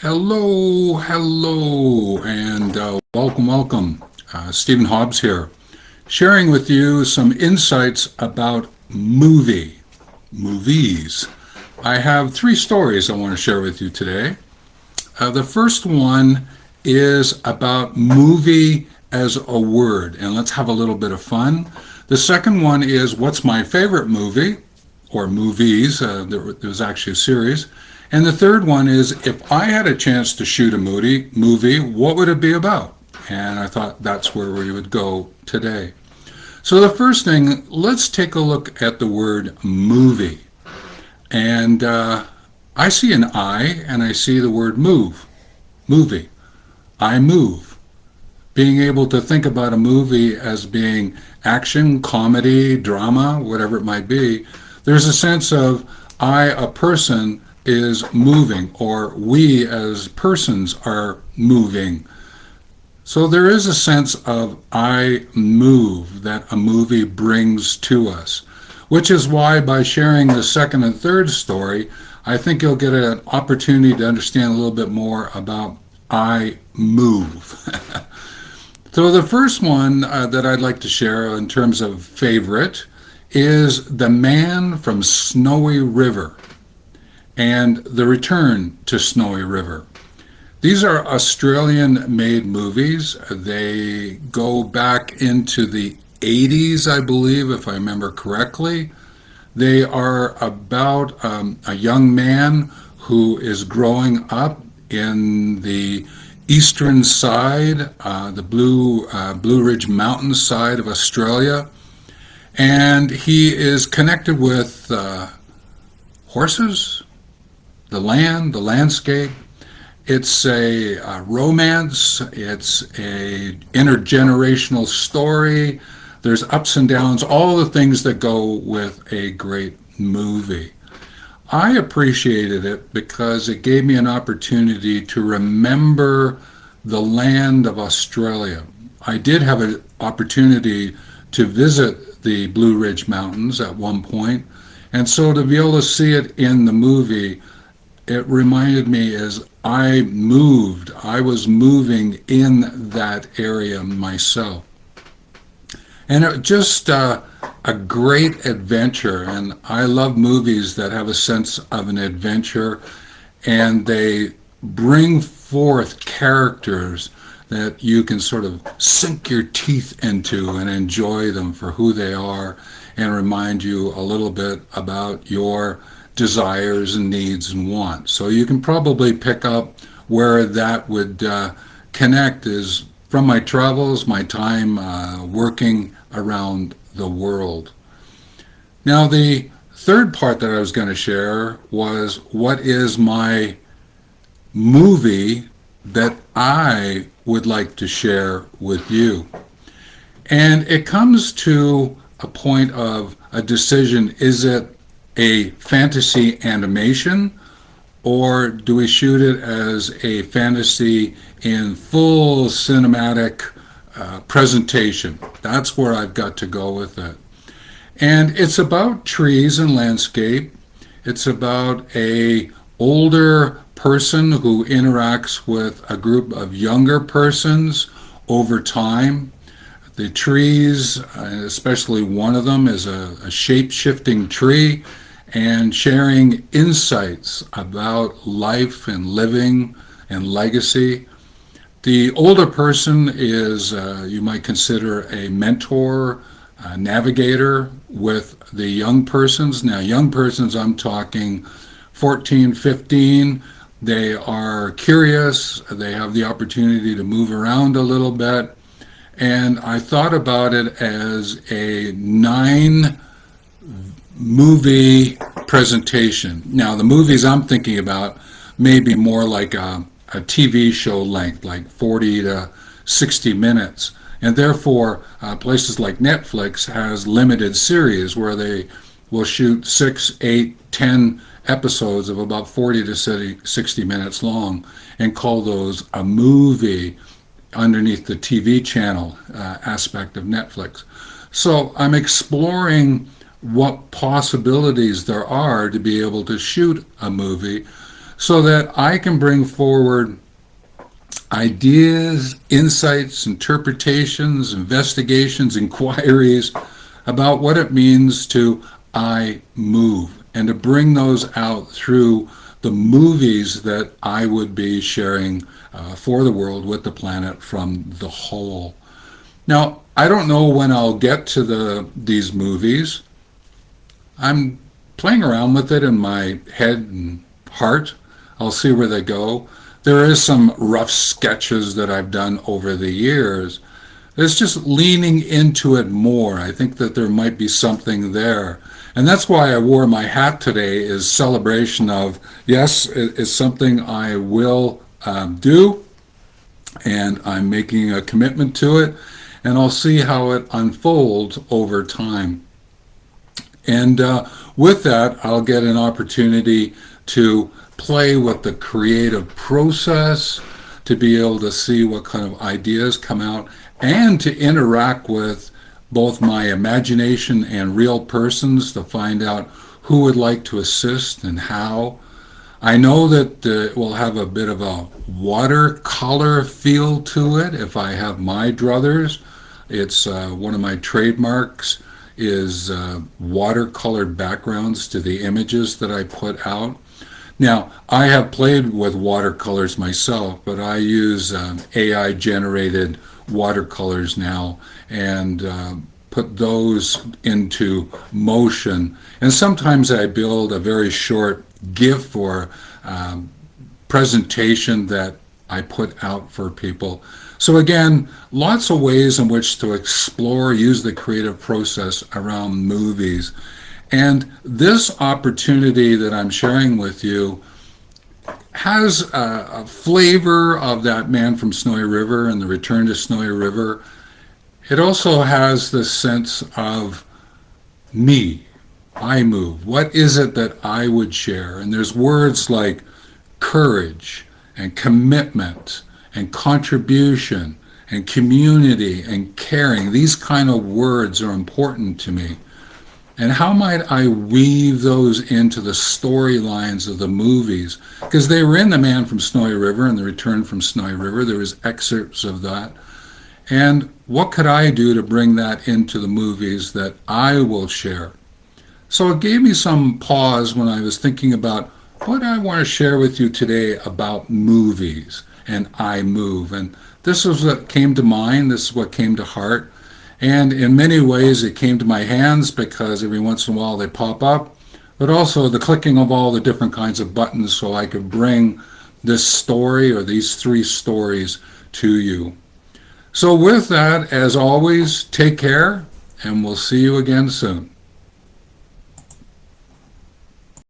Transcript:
Hello, and welcome. Stephen Hobbs here, sharing with you some insights about movies. I have three stories I want to share with you today. The first one is about movie as a word, and let's have a little bit of fun. The second one is what's my favorite movie, or movies. There was actually a series. And the third one is if I had a chance to shoot a movie, what would it be about? And I thought that's where we would go today. So the first thing, let's take a look at the word movie. And I see an I and I see the word movie. I move. Being able to think about a movie as being action, comedy, drama, whatever it might be, there's a sense of I, a person, is moving, or we as persons are moving. So there is a sense of I move that a movie brings to us, which is why by sharing the second and third story, I think you'll get an opportunity to understand a little bit more about I move. So the first one that I'd like to share in terms of favorite is The Man from Snowy River and The Return to Snowy River. These are Australian-made movies. They go back into the 80s, I believe, if I remember correctly. They are about a young man who is growing up in the eastern side, the Blue Ridge Mountain side of Australia, and he is connected with horses, the land, the landscape. It's a romance. It's a intergenerational story. There's ups and downs, all the things that go with a great movie. I appreciated it because it gave me an opportunity to remember the land of Australia. I did have an opportunity to visit the Blue Ridge Mountains at one point, and so to be able to see it in the movie, it reminded me as I was moving in that area myself. And it just a great adventure, and I love movies that have a sense of an adventure, and they bring forth characters that you can sort of sink your teeth into and enjoy them for who they are and remind you a little bit about your desires and needs and wants. So you can probably pick up where that would connect is from my travels, my time working around the world. Now, the third part that I was going to share was what is my movie that I would like to share with you. And it comes to a point of a decision. Is it a fantasy animation, or do we shoot it as a fantasy in full cinematic presentation? That's where I've got to go with it. And it's about trees and landscape. It's about a older person who interacts with a group of younger persons over time. The trees, especially one of them, is a shape-shifting tree, and sharing insights about life and living and legacy. The older person is, you might consider, a mentor, a navigator with the young persons. Now, young persons, I'm talking 14, 15. They are curious. They have the opportunity to move around a little bit. And I thought about it as a 9-movie presentation. Now, the movies I'm thinking about may be more like a TV show length, like 40 to 60 minutes. And therefore, places like Netflix has limited series where they will shoot 6, 8, 10 episodes of about 40 to 60 minutes long and call those a movie underneath the TV channel aspect of Netflix. So I'm exploring what possibilities there are to be able to shoot a movie. so that I can bring forward ideas, insights, interpretations, investigations, inquiries about what it means to I move, and to bring those out through the movies that I would be sharing for the world with the planet from the whole. Now, I don't know when I'll get to these movies. I'm playing around with it in my head and heart. I'll see where they go. There is some rough sketches that I've done over the years. It's just leaning into it more. I think that there might be something there. And that's why I wore my hat today, is celebration of, yes, it's something I will do, and I'm making a commitment to it, and I'll see how it unfolds over time. And with that, I'll get an opportunity to play with the creative process, to be able to see what kind of ideas come out, and to interact with both my imagination and real persons to find out who would like to assist and how. I know that it will have a bit of a watercolor feel to it if I have my druthers. It's one of my trademarks is watercolored backgrounds to the images that I put out. Now, I have played with watercolors myself, but I use AI generated watercolors now, and put those into motion. And sometimes I build a very short GIF or presentation that I put out for people. So again, lots of ways in which to explore, use the creative process around movies. And this opportunity that I'm sharing with you has a flavor of that Man from Snowy River and the Return to Snowy River. It also has this sense of me. I move. What is it that I would share? And there's words like courage and commitment and contribution and community and caring. These kind of words are important to me. And how might I weave those into the storylines of the movies? Because they were in The Man from Snowy River and The Return from Snowy River. There was excerpts of that. And what could I do to bring that into the movies that I will share? So it gave me some pause when I was thinking about what I want to share with you today about movies and I move. And this is what came to mind. This is what came to heart. And in many ways, it came to my hands because every once in a while they pop up, but also the clicking of all the different kinds of buttons so I could bring this story or these three stories to you. So with that, as always, take care, and we'll see you again soon.